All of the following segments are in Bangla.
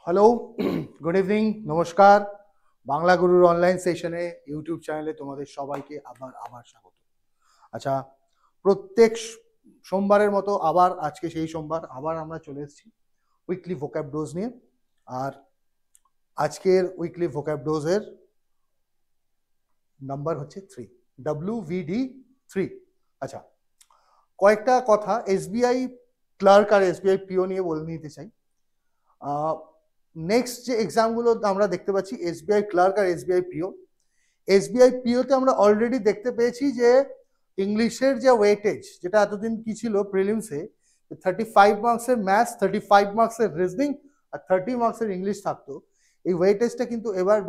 হ্যালো, গুড ইভিনিং, নমস্কার। বাংলা গুরুর অনলাইন সেশনে ইউটিউব চ্যানেলে তোমাদের সবাইকে আবার আবার স্বাগত। আচ্ছা, প্রত্যেক সোমবারের মতো আবার আজকে সেই সোমবার আবার আমরা চলে এসেছি উইকলি ভোক্যাব ডোজ নিয়ে। আর আজকের উইকলি ভোক্যাব ডোজের নাম্বার হচ্ছে 3, WVD 3। আচ্ছা, কয়েকটা কথা এসবিআই ক্লার্ক আর এসবিআই পিও নিয়ে বলে নিতে চাই। নেক্সট যে এক্সামগুলো আমরা দেখতে পাচ্ছি এসবিআই ক্লার্ক আর এসবিআই পিও। এসবিআই পিওতে আমরা অলরেডি দেখতে পেয়েছি যে ইংলিশের যে ওয়েটেজ, যেটা এতদিন কি ছিল প্রিলিমসে 35 মার্কসের ম্যাথস, 35 মার্কসের রিজনিং আর 30 মার্কসের ইংলিশ থাকতো, এই ওয়েটেজটা কিন্তু এবার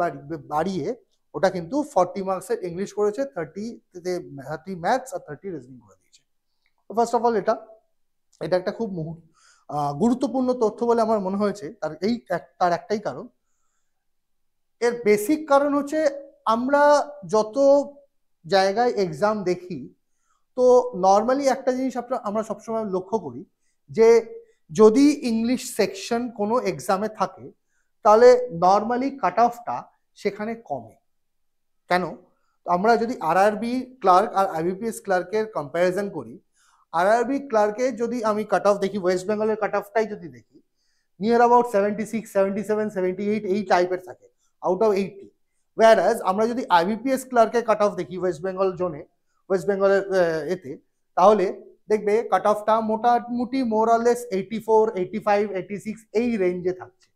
বাড়িয়ে ওটা কিন্তু 40 মার্কসের ইংলিশ করেছে, 30 ম্যাথস আর 30 রিজনিং করে দিয়েছে। ফার্স্ট অফ অল এটা একটা খুব গুরুত্বপূর্ণ তথ্য বলে আমার মনে হয়েছে। তার একটাই কারণ, এর বেসিক কারণ হচ্ছে আমরা যত জায়গায় এক্সাম দেখি, তো নর্মালি একটা জিনিস আমরা সবসময় লক্ষ্য করি যে যদি ইংলিশ সেকশন কোনো এক্সামে থাকে তাহলে নর্মালি কাট অফটা সেখানে কমে। কেন? আমরা যদি আরআরবি ক্লার্ক আর আইবিপিএস ক্লার্কের কম্প্যারিজন করি, আরআরবি ক্লার্কে যদি আমি কাট অফ দেখি, ওয়েস্ট বেঙ্গলের কাট অফটাই যদি দেখি, নিয়ার অ্যাবাউট 76, 77, 78 এই টাইপের থাকে আউট অফ 80। ওয়ারাজ আমরা যদি আইবিপিএস ক্লার্কের কাট অফ দেখি ওয়েস্ট বেঙ্গল জোনে, ওয়েস্ট বেঙ্গলের এতে, তাহলে দেখবে কাট অফটা মোটামুটি মোরালেস 84, 85, 86 এই রেঞ্জে থাকছে।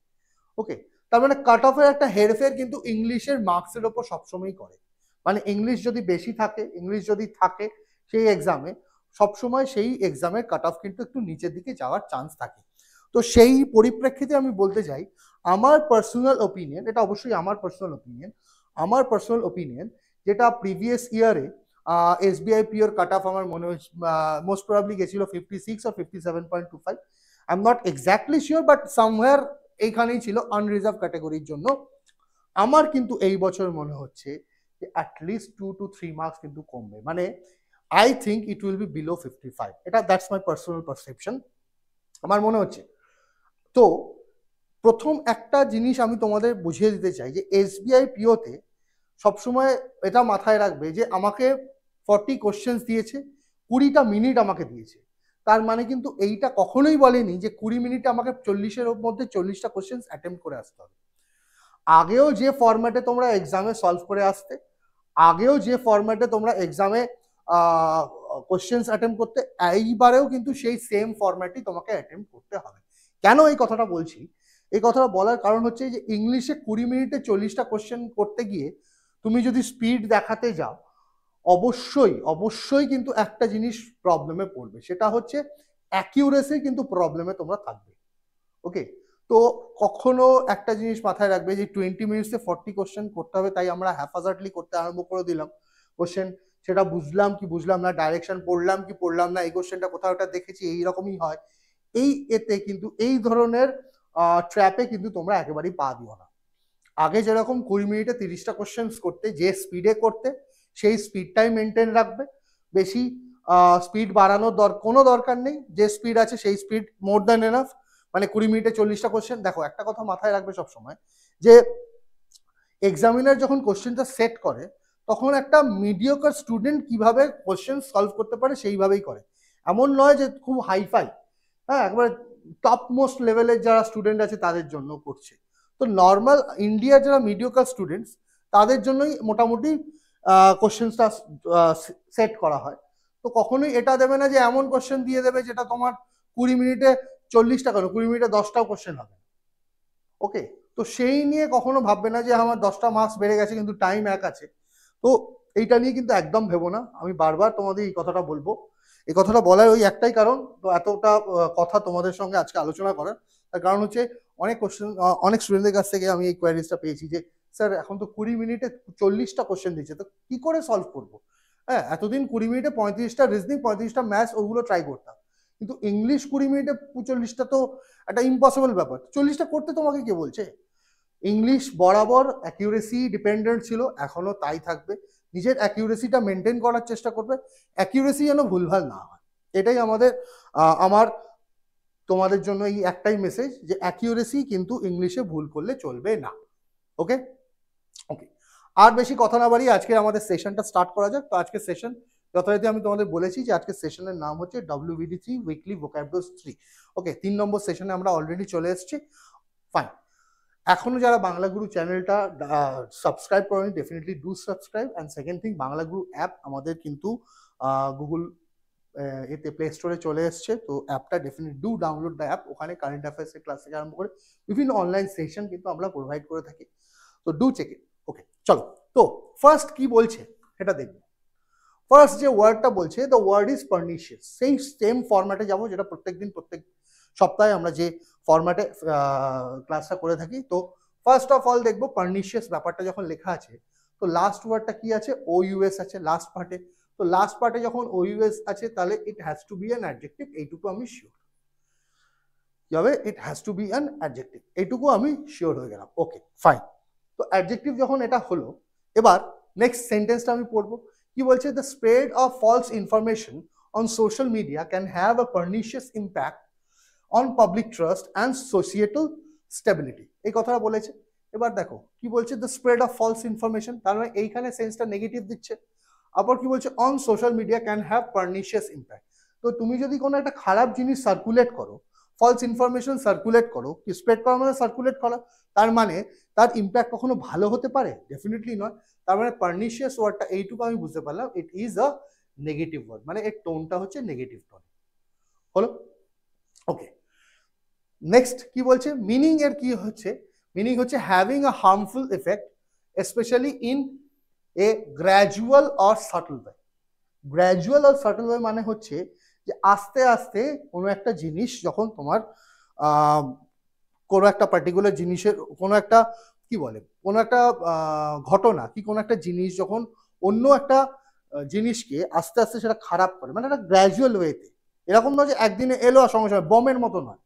ওকে, তার মানে কাট অফের একটা হেরফের কিন্তু ইংলিশের মার্কসের ওপর সবসময় করে। মানে ইংলিশ যদি বেশি থাকে, ইংলিশ যদি থাকে সেই এক্সামে, সবসময় সেই এক্সামের কাট অফ কিন্তু একটু নিচের দিকে যাওয়ার চান্স থাকে। তো সেই পরিপ্রেক্ষিতে আমি বলতে চাই, আমার পার্সোনাল ওপিনিয়ন, এটা অবশ্যই আমার পার্সোনাল ওপিনিয়ন, যেটা প্রিভিয়াস ইয়ারে এসবিআই পিওর কাট অফ আমার মনে হচ্ছে মোস্ট প্রবাবলি গেছিল 56 or 57.25। I am not exactly sure, but somewhere এইখানেই ছিল আনরিজার্ভ ক্যাটাগরির জন্য। আমার কিন্তু এই বছর মনে হচ্ছে যে অ্যাটলিস্ট 2 to 3 মার্কস কিন্তু কমবে, মানে I think it will be below 55। এটা দ্যাটস মাই পার্সোনাল পারসেপশন, আমার মনে হচ্ছে। তো প্রথম একটা জিনিস আমি তোমাদের বুঝিয়ে দিতে চাই যে এসবিআই পিওতে সবসময় এটা মাথায় রাখবে যে আমাকে 40 কোশ্চেন্স দিয়েছে, 20টা মিনিট আমাকে দিয়েছে। তার মানে কিন্তু এইটা কখনোই বলেনি যে 20 মিনিটে আমাকে 40-এর মধ্যে 40টা কোশ্চেন্স অ্যাটেম্প করে আসতে হবে। আগেও যে ফরম্যাটে তোমরা এক্সামে সলভ করে আসতে, আগেও যে ফরম্যাটে তোমরা এক্সামে কোশ্চেন্স অ্যাটেম্প করতে, এইবারেও কিন্তু সেই সেম ফরম্যাটই তোমাকে অ্যাটেম্প করতে হবে। কেন এই কথাটা বলছি? এই কথাটা বলার কারণ হচ্ছে যে ইংলিশে 20 মিনিটে 40টা কোশ্চেন করতে গিয়ে তুমি যদি স্পিড দেখাতে যাও, অবশ্যই কিন্তু একটা জিনিস প্রবলেমে পড়বে, সেটা হচ্ছে অ্যাকিউরেসি কিন্তু প্রবলেমে তোমরা থাকবে। ওকে, তো কখনো একটা জিনিস মাথায় রাখবে যে 20 মিনিটসে 40 কোশ্চেন করতে হবে, তাই আমরা হ্যাফাজার্ডলি করতে আরম্ভ করে দিলাম কোশ্চেন। সেটা বুঝলাম কি বুঝলাম না, ডাইরেকশন পড়লাম কি পড়লাম না, এই কোশ্চেনটা কোথাও একটা দেখেছি এইরকমই হয়, এতে কিন্তু এই ধরনের ট্র্যাপে কিন্তু তোমরা একেবারেই পা দিও না। আগে যেরকম 20 মিনিটে 30টা কোশ্চেন করতে, যে স্পিডে করতে সেই স্পিডটাই মেনটেন রাখবে। বেশি স্পিড বাড়ানোর কোনো দরকার নেই, যে স্পিড আছে সেই স্পিড মোর দ্যান এনাফ। মানে 20 মিনিটে 40টা কোশ্চেন। দেখো, একটা কথা মাথায় রাখবে সবসময়, যে এক্সামিনার যখন কোশ্চেনটা সেট করে তখন একটা মিডিওকার স্টুডেন্ট কিভাবে কোশ্চেন সলভ করতে পারে সেইভাবেই করে। এমন নয় যে খুব হাইফাই, হ্যাঁ, একবারে টপ মোস্ট লেভেলের যারা স্টুডেন্ট আছে তাদের জন্য করছে। তো নর্মাল ইন্ডিয়ার যারা মিডিওকার স্টুডেন্টস তাদের জন্যই মোটামুটি কোশ্চেনটা সেট করা হয়। তো কখনোই এটা দেবে না যে এমন কোশ্চেন দিয়ে দেবে যেটা তোমার 20 মিনিটে 40টা কেন, 20 মিনিটে 10টাও কোশ্চেন হবে। ওকে, তো সেই নিয়ে কখনো ভাববে না যে আমার 10টা মার্কস বেড়ে গেছে কিন্তু টাইম এক আছে। তো এইটা নিয়ে কিন্তু একদম ভেবো না। আমি বারবার তোমাদের এই কথাটা বলবো, এই কথাটা বলার ওই একটাই কারণ, তো এতটা কথা তোমাদের সঙ্গে আজকে আলোচনা করার তার কারণ হচ্ছে অনেক স্টুডেন্টদের কাছ থেকে আমি এই কোয়ারিজটা পেয়েছি যে স্যার এখন তো 20 মিনিটে 40টা কোশ্চেন দিচ্ছে, তো কি করে সলভ করবো? হ্যাঁ, এতদিন 20 মিনিটে 35টা রিজনিং, 35টা ম্যাথস ওগুলো ট্রাই করতাম, কিন্তু ইংলিশ 20 মিনিটে 45টা তো একটা ইম্পসিবল ব্যাপার। 40টা করতে তোমাকে কে বলছে? ইংলিশ বরাবর অ্যাকিউরেসি ডিপেন্ডেন্ট ছিল, এখনো তাই থাকবে। নিজের অ্যাকিউরেসিটা মেনটেন করার চেষ্টা করবে, অ্যাকিউরেসি যেন ভুলভাল না হয়, এটাই আমার তোমাদের জন্য এই একটাই মেসেজ যে অ্যাকিউরেসি কিন্তু ইংলিশে ভুল করলে চলবে না। ওকে ওকে, আর বেশি কথা না বাড়িয়ে আজকে আমাদের সেশনটা স্টার্ট করা যাক। তো আজকের সেশন যথারীতি আমি তোমাদের বলেছি যে আজকের সেশনের নাম হচ্ছে WVD3 উইকলি ভোকাবুলারি 3। ওকে, 3 নম্বর সেশনে আমরা অলরেডি চলে এসেছি। ফাইন, এখনো যারা বাংলা গুরু চ্যানেলটা সাবস্ক্রাইব করেনি, definitely do subscribe. And second thing, Bangla Guru app আমাদের কিন্তু গুগল এতে প্লে স্টোরে চলে এসছে। তো অ্যাপটা definitely do download the app. ওখানে কারেন্ট অ্যাফেয়ার্সের ক্লাস থেকে আরম্ভ করে বিভিন্ন অনলাইন সেশন কিন্তু আমরা প্রোভাইড করে থাকি। তো ডু চেক ইট। ওকে চলো, তো ফার্স্ট কি বলছে সেটা দেখবো। ফার্স্ট যে ওয়ার্ডটা বলছে, দ্য ওয়ার্ড ইজ পার্নিশিয়াস। সেই সেম ফরম্যাটে যাবো যেটা প্রত্যেকদিন প্রত্যেক সপ্তাহে আমরা যে ফরম্যাটে ক্লাসটা করে থাকি। তো ফার্স্ট অফ অল দেখবো পার্নিশিয়াস ব্যাপারটা যখন লেখা আছে, তো লাস্ট ওয়ার্ডটা কি আছে, OUS আছে লাস্ট পার্টে। তো লাস্ট পার্টে যখন OUS আছে তাহলে ইট has to be an adjective, এইটুকু আমি শিওর। কি হবে, ইট has to be an adjective, এইটুকু আমি শিওর হয়ে গেলাম। ওকে ফাইন, তো অ্যাডজেক্টিভ যখন এটা হলো, এবার নেক্সট সেন্টেন্সটা আমি পড়বো। কি বলছে, the spread of false information on social media can have a pernicious impact on public trust and societal stability, এই কথাটা বলেছে। এবার দেখো কি বলছে, the spread of false information, তার মানে এইখানে সেন্সটা নেগেটিভ দিচ্ছে। আবার কি বলছে, on social media can have pernicious impact. তো তুমি যদি কোনো একটা খারাপ জিনিস সার্কুলেট করো, ফলস ইনফরমেশন সার্কুলেট করো, কি স্প্রেড করা মানে সার্কুলেট করা, তার মানে তার ইম্প্যাক্ট কখনো ভালো হতে পারে? ডেফিনেটলি নয়। তার মানে পার্নিশিয়াস ওয়ার্ডটা এইটুকু আমি বুঝতে পারলাম, it is a negative word, মানে এর টোনটা হচ্ছে নেগেটিভ টোন। হলো? ওকে, নেক্সট কি বলছে, মিনিং এর কি হচ্ছে, মিনিং হচ্ছে having a harmful effect specially in a gradual or subtle way. Gradual আর সাটল ওয়ে মানে হচ্ছে যে আস্তে আস্তে কোনো একটা জিনিস যখন তোমার কোনো একটা পার্টিকুলার জিনিসের কোনো একটা কি বলে, কোনো একটা ঘটনা কি কোনো একটা জিনিস যখন অন্য একটা জিনিসকে আস্তে আস্তে সেটা খারাপ করে, মানে একটা গ্র্যাজুয়াল ওয়েতে। এরকম নয় যে একদিনে এলো আর সঙ্গে সঙ্গে বমের মতো নয়,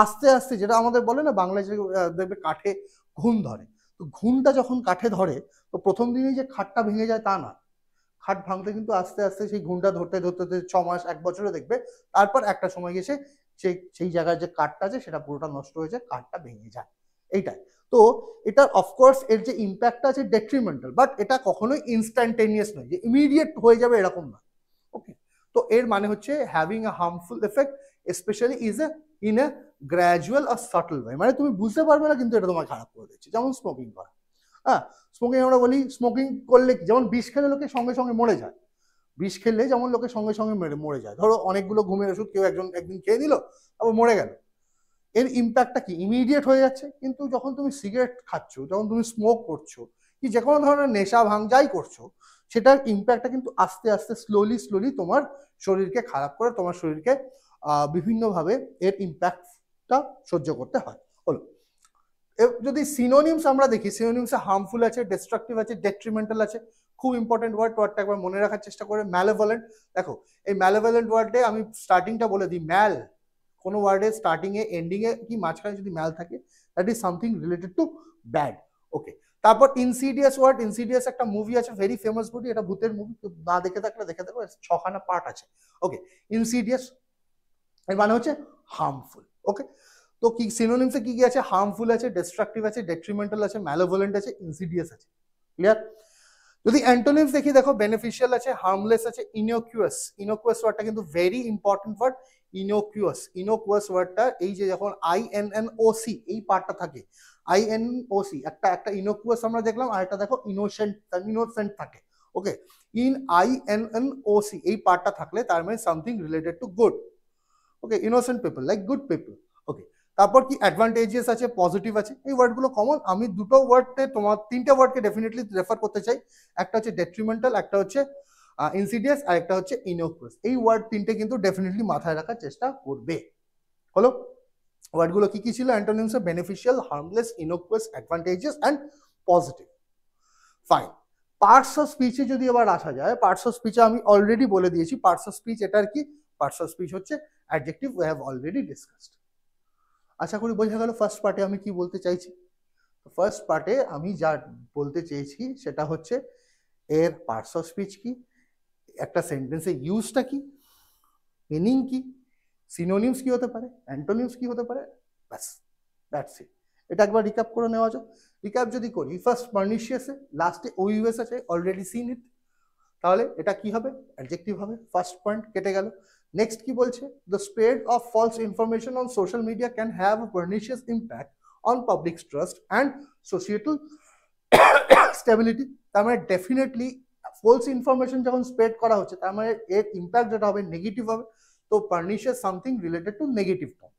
আস্তে আস্তে, যেটা আমাদের বলে না বাংলায় যে দেখবে কাঠে ঘুণ ধরে, তো ঘুণটা যখন কাঠে ধরে তো প্রথম দিনই যে খাটটা ভেঙে যায় তা না, খাট ভাঙতে কিন্তু আস্তে আস্তে সেই ঘুণটা ধরতে ধরতে 6 মাস 1 বছরে দেখবে, তারপর একটা সময় গিয়ে সেই জায়গায় যে কাঠটা আছে সেটা পুরোটা নষ্ট হয়ে যায়, কাঠটা ভেঙে যায়, এইটাই। তো এটা অফকোর্স এর যে ইম্প্যাক্টটা আছে ডেট্রিমেন্টাল, বাট এটা কখনোই ইনস্ট্যান্টেনিয়াস নয় যে ইমিডিয়েট হয়ে যাবে, এরকম না। ওকে, তো এর মানে হচ্ছে having a harmful effect specially in a gradual আর সাটল ওয়ে, মানে তুমি বুঝতে পারবে না কিন্তু এটা তোমার খারাপ করে দিচ্ছে। যেমন স্মোকিং করা, হ্যাঁ, স্মোকিং আমরা বলি, স্মোকিং করলে যেমন বিষ খেলে লোকে সঙ্গে সঙ্গে মরে যায়, বিষ খেলে যেমন লোকে সঙ্গে সঙ্গে মরে যায়। ধরো অনেকগুলো ঘুমের ওষুধ কেউ একদিন খেয়ে নিল, আবার মরে গেল, এর ইম্প্যাক্টটা কি ইমিডিয়েট হয়ে যাচ্ছে। কিন্তু যখন তুমি সিগারেট খাচ্ছ, যখন তুমি স্মোক করছো, কি যে কোনো ধরনের নেশা ভাঙ যাই করছো, সেটার ইম্প্যাক্টটা কিন্তু আস্তে আস্তে স্লোলি তোমার শরীরকে খারাপ করে, তোমার শরীরকে বিভিন্নভাবে এর ইম্প্যাক্টটা সহ্য করতে হয়। হলো, যদি সিনোনিমস আমরা দেখি, সিনোনিমসে হার্মফুল আছে, ডিস্ট্রাকটিভ আছে, ডেট্রিমেন্টাল আছে। খুব ইম্পর্টেন্ট ওয়ার্ডটা একবার মনে রাখার চেষ্টা করে। ম্যালেভোলেন্ট, দেখো এই ম্যালেভোলেন্ট ওয়ার্ডে আমি স্টার্টিংটা বলে দিই, ম্যাল, কোনো ওয়ার্ডের স্টার্টিং এ এন্ডিং এ কি মাঝখানে যদি ম্যাল থাকে, that is something related to bad. Okay, তারপর ইনসিডিয়াস ওয়ার্ড, ইনসিডিয়াস একটা মুভি আছে, ভেরি ফেমাস মুভি, এটা ভূতের মুভি, না দেখে থাকলে দেখে থাকো, 6খানা পার্ট আছে। ওকে, ইনসিডিয়াস এর মানে হচ্ছে হার্মফুল। ওকে, তো কি সিনোনিমসে কি কি আছে, হার্মফুল আছে, ডিস্ট্রাকটিভ আছে, ডেট্রিমেন্টাল আছে, ম্যালেভোলেন্ট আছে, ইনসিডিয়াস আছে। ক্লিয়ার? যদি অ্যান্টোনিমস দেখি, দেখো বেনিফিশিয়াল আছে, হার্মলেস আছে, ইনোকুয়াস। ইনোকুয়াস ওয়ার্ডটা কিন্তু ভেরি ইম্পর্টেন্ট ওয়ার্ড। ইনোকুয়াস ওয়ার্ডটা এই যে যখন INNOC এই পার্টটা থাকে, INOC একটা ইনোকুয়াস আমরা দেখলাম, আর একটা দেখো ইনোসেন্ট থাকে। ওকে, INNOC এই পার্টটা থাকলে তার মানে something related to good. Okay, innocent people like good people. Okay, তারপর কি অ্যাডভান্টেজিয়াস আছে, পজিটিভ আছে, এই ওয়ার্ডগুলো কমন। আমি দুটো ওয়ার্ডে তোমার 3টে ওয়ার্ডকে ডেফিনেটলি রেফার করতে চাই, একটা হচ্ছে ডেট্রিমেন্টাল, একটা হচ্ছে ইনসিডিয়াস, আর একটা হচ্ছে ইনোকুয়াস। এই ওয়ার্ড 3টে কিন্তু ডেফিনেটলি মাথায় রাখার চেষ্টা করবে। হলো, ওয়ার্ডগুলো কি কি ছিল অ্যান্টোনিমসে, beneficial, harmless, innocuous, advantageous and positive. Fine, parts of স্পিচে যদি এবার আসা যায়, পার্টস অফ স্পিচে আমি অলরেডি বলে দিয়েছি পার্টস অফ স্পিচ এটার কি। পার্টস অফ স্পিচ হচ্ছে adjective, we have already discussed. আশা করি বোঝা গেল ফার্স্ট পার্টে আমি কি বলতে চাইছি। ফার্স্ট পার্টে আমি যা বলতে চেয়েছি সেটা হচ্ছে এর পার্টস অফ স্পিচ কি, একটা সেন্টেন্সে ইউজটা কি, মিনিং কি, সিনোনিমস কি হতে পারে, অ্যান্টোনিমস কি হতে পারে, ব্যাস, দ্যাটস ইট। এটা একবার রিক্যাপ করে নেওয়া যাক। রিক্যাপ যদি করি, ফার্স্ট পার্নিশিয়াসে লাস্টে ওইউএস আছে, অলরেডি সিন ইট, তাহলে এটা কি হবে, অ্যাডজেক্টিভ হবে, ফার্স্ট পয়েন্ট কেটে গেল। নেক্সট কি বলছে, the spread of false information on social media can have a pernicious impact on public trust and societal stability. তার মানে ডেফিনেটলি ফলস ইনফরমেশন যখন স্প্রেড করা হচ্ছে, তার মানে এর ইম্প্যাক্ট যেটা হবে নেগেটিভ হবে। তো pernicious something related to negative tone.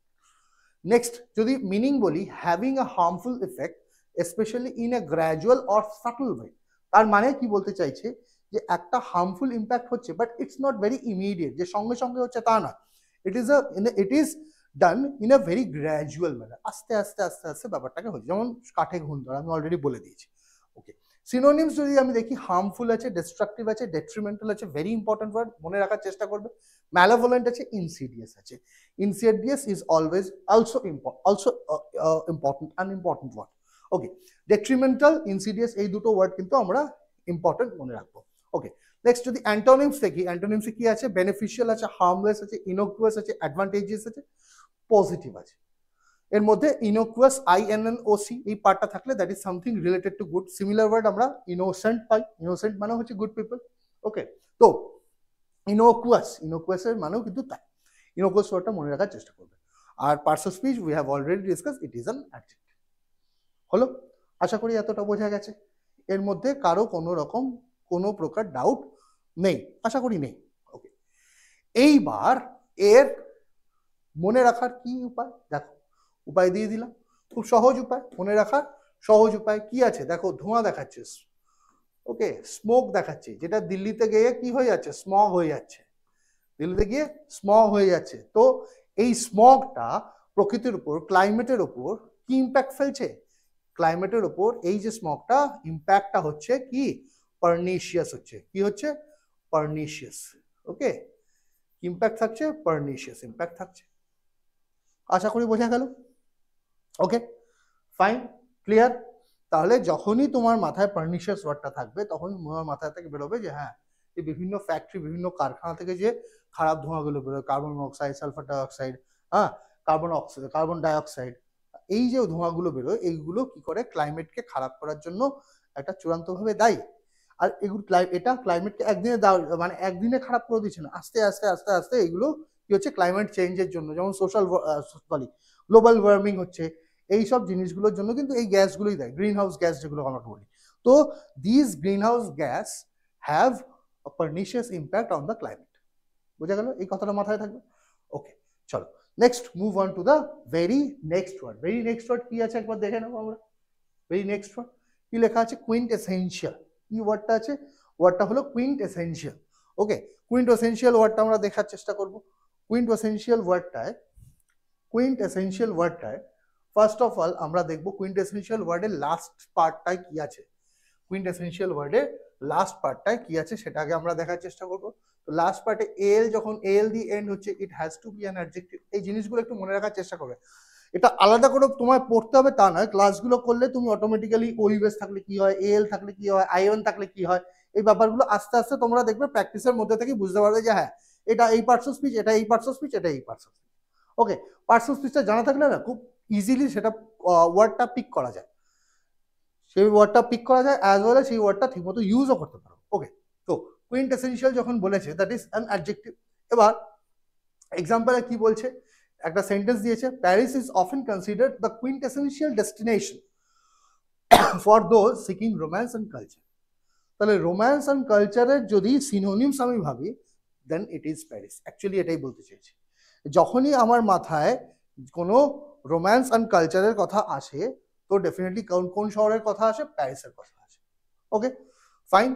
Next যদি মিনিং বলি, having a harmful effect specially in a gradual or subtle way. তার মানে কি বলতে চাইছে, যে একটা হার্মফুল ইম্প্যাক্ট হচ্ছে, but it's not very immediate, যে সঙ্গে সঙ্গে হচ্ছে তা না। It is done in a very gradual manner, আস্তে আস্তে আস্তে আস্তে ব্যাপারটাকে হচ্ছে, যেমন কাঠে ঘুণ ধরা, আমি অলরেডি বলে দিয়েছি। ওকে, সিনোনিমস যদি আমি দেখি, হার্মফুল আছে, ডিস্ট্রাকটিভ আছে, ডেট্রিমেন্টাল আছে, ভেরি ইম্পর্টেন্ট ওয়ার্ড, মনে রাখার চেষ্টা করবে। ম্যালেভোলেন্ট আছে, ইনসিডিয়াস আছে। Insidious is always also important, an important word. Okay, detrimental, insidious, এই দুটো ওয়ার্ড কিন্তু আমরা ইম্পর্টেন্ট মনে রাখবো। ওকে, নেক্সট যদি অ্যান্টোনিমস দেখি, অ্যান্টোনিমসে কি আছে, বেনিফিশিয়াল আছে, হার্মলেস আছে, ইনোকুয়াস আছে, অ্যাডভান্টেজিয়াস আছে, পজিটিভ আছে। এর মধ্যে ইনোকুয়াস, INNOC এই পার্টটা থাকলে that is something related to good. Similar word আমরা ইনোসেন্ট পাই, ইনোসেন্ট মানে হচ্ছে গুড পিপল। ওকে, তো ইনোকুয়াসের মানেও কিন্তু তাই, ইনোকুয়াস ওয়ার্ডটা মনে রাখার চেষ্টা করবে। আর parts of speech we have already discuss, it is an adjective. হলো, আশা করি এতটা বোঝা গেছে। এর মধ্যে কারো কোনো রকম কোনো প্রকার ডাউট নেই, আশা করি নেই। ওকে, এইবার এর মনে রাখার কি উপায়, দেখো উপায় দিয়ে দিলাম, খুব সহজ উপায় মনে রাখার। সহজ উপায় কি আছে, দেখো ধোঁয়া দেখাচ্ছে, ওকে, স্মোক দেখাচ্ছে, যেটা দিল্লিতে গিয়ে কি হয়ে যাচ্ছে, স্মগ হয়ে যাচ্ছে, দিল্লিতে গিয়ে স্মগ হয়ে যাচ্ছে। তো এই স্মগটা প্রকৃতির উপর, ক্লাইমেটের উপর কি ইম্প্যাক্ট ফেলছে, ক্লাইমেটের উপর এই যে স্মগটা ইম্প্যাক্টটা হচ্ছে কি, পার্নিশিয়াস হচ্ছে, কি হচ্ছে, পার্নিশিয়াস। ওকে, ইম্প্যাক্ট থাকছে, পার্নিশিয়াস ইম্প্যাক্ট থাকছে। আশা করি বোঝা গেল। ওকে, ফাইন, ক্লিয়ার। তাহলে যখনই তোমার মাথায় পার্নিশিয়াস ওয়ার্ডটা থাকবে, তখনই তোমার মাথায় থেকে বেরোবে যে হ্যাঁ, এই বিভিন্ন ফ্যাক্টরি, বিভিন্ন কারখানা থেকে যে খারাপ ধোঁয়াগুলো বেরোয়, কার্বন মনোক্সাইড, সালফার ডাইঅক্সাইড, হ্যাঁ, কার্বন ডাইঅক্সাইড, এই যে ধোঁয়াগুলো বেরোয়, এইগুলো কি করে ক্লাইমেটকে খারাপ করার জন্য একটা চূড়ান্তভাবে দায়ী। আর এগুলো এটা ক্লাইমেটকে একদিনে মানে একদিনে খারাপ করে দিচ্ছে না, আস্তে আস্তে আস্তে আস্তে এগুলো কি হচ্ছে, ক্লাইমেট চেঞ্জের জন্য, যেমন গ্লোবাল ওয়ার্মিং হচ্ছে, এই সব জিনিসগুলোর জন্য কিন্তু এই গ্যাসগুলোই দেয়, গ্রিন হাউস গ্যাস যেগুলো আমরা বলি। তো this green house gas have a pernicious impact on the climate. বোঝা গেল, এই কথাটা মাথায় থাকবে। ওকে, চলো next move on to the very next word. Very next word কি আছে একবার দেখে নেবো আমরা। ভেরি নেক্সট ওয়ার্ড কি লেখা আছে, কুইন্ট এসেনশিয়াল। কি ওয়ার্ডটা আছে, ওয়ার্ডটা হলো quintessential. Okay, quintessential ওয়ার্ডটা আমরা দেখার চেষ্টা করব। কুইন্ট এসেনশিয়াল ওয়ার্ডটায় ফার্স্ট অফ অল আমরা দেখবো কুইন্ট এসেনশিয়াল ওয়ার্ডের লাস্ট পার্টটায় কি আছে। কুইন্ট এসেনশিয়াল ওয়ার্ডের লাস্ট পার্টটায় কি আছে সেটা আগে আমরা দেখার চেষ্টা করবো। তো লাস্ট পার্টে এল, যখন এল দিয়ে এন্ড হচ্ছে, ইট has to be an adjective. এই জিনিসগুলো একটু মনে রাখার চেষ্টা করবে। এটা আলাদা করে তোমায় পড়তে হবে তা নয়, ক্লাসগুলো করলে তুমি অটোমেটিক্যালি ওইবেস থাকলে কি হয়, এল থাকলে কি হয়, আইওন থাকলে কি হয়, এই ব্যাপারগুলো আস্তে আস্তে তোমরা দেখবে প্র্যাকটিসের মধ্যে থেকে বুঝতে পারবে যে হ্যাঁ, এটা এই পার্টস অফ স্পিচ, এটা এই পার্টস অফ স্পিচ, এটা এই parts of speech. Okay, parts of স্পিচটা জানা থাকলে না খুব ইজিলি সেটা ওয়ার্ডটা পিক করা যায়, সেই ওয়ার্ডটা পিক করা যায়, অ্যাজ ওয়েল সেই ওয়ার্ডটা ঠিকমতো ইউজও করতে পারো। ওকে, তো কুইন্ট এসেনশিয়াল যখন বলেছে, দ্যাট ইজ অ্যান অ্যাডজেক্টিভ। এবার এক্সাম্পলে কি বলছে, একটা সেন্টেন্স দিয়েছে, Paris is often considered the quintessential destination for those seeking romance and culture. তাহলে রোম্যান্স অ্যান্ড কালচারের যদি সিনোনিমস আমি ভাবি, দেন ইট ইজ প্যারিস। অ্যাকচুয়ালি এটাই বলতে চেয়েছি, যখনই আমার মাথায় কোনো রোম্যান্স অ্যান্ড কালচারের কথা আসে, তো ডেফিনেটলি কোন শহরের কথা আসে, প্যারিসের কথা আসে। ওকে, ফাইন।